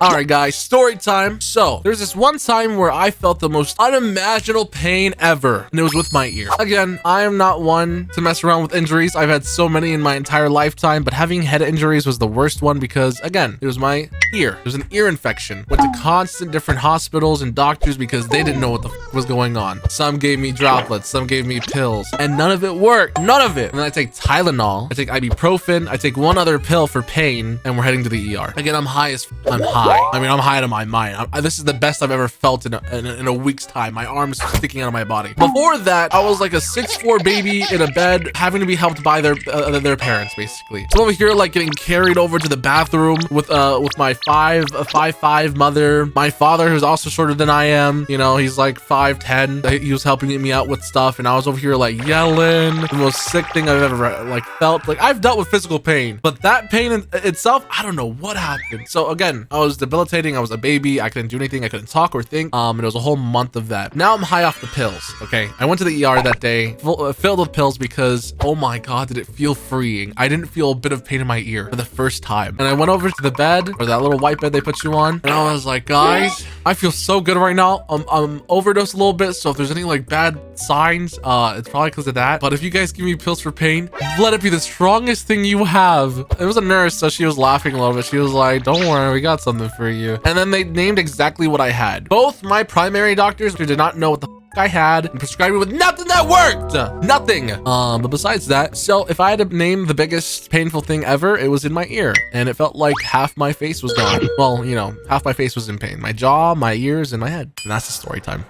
All right, guys, story time. So there's this one time where I felt the most unimaginable pain ever, and it was with my ear. Again, I am not one to mess around with injuries. I've had so many in my entire lifetime, but having head injuries was the worst one because, again, it was my ear. It was an ear infection. Went to constant different hospitals and doctors because they didn't know what the was going on. Some gave me droplets, some gave me pills, and none of it worked. None of it. And then I take Tylenol, I take ibuprofen, I take one other pill for pain, and we're heading to the ER. Again, I'm high. I mean, I'm high out of my mind. This is the best I've ever felt in a week's time. My arms sticking out of my body. Before that, I was like a 6'4" baby in a bed, having to be helped by their parents, basically. So over here, like getting carried over to the bathroom with my 5'5" mother. My father, who's also shorter than I am. You know, he's like 5'10". He was helping me out with stuff, and I was over here like yelling. The most sick thing I've ever like felt. Like, I've dealt with physical pain, but that pain in itself, I don't know what happened. So again, I was debilitating. I was a baby. I couldn't do anything. I couldn't talk or think. And it was a whole month of that. Now I'm high off the pills. Okay, I went to the ER that day, filled with pills because, oh my god, did it feel freeing. I didn't feel a bit of pain in my ear for the first time. And I went over to the bed, or that little white bed they put you on, and I was like, guys, I feel so good right now. I'm overdosed a little bit, so if there's any like bad signs, it's probably because of that. But if you guys give me pills for pain, let it be the strongest thing you have. It was a nurse, so she was laughing a little bit. She was like, don't worry, we got something for you. And then they named exactly what I had. Both my primary doctors who did not know what the I had and prescribed me with nothing that worked. Nothing. But besides that, so if I had to name the biggest painful thing ever, it was in my ear, and it felt like half my face was gone. Well, you know, half my face was in pain. My jaw, my ears, and my head. And that's the story time.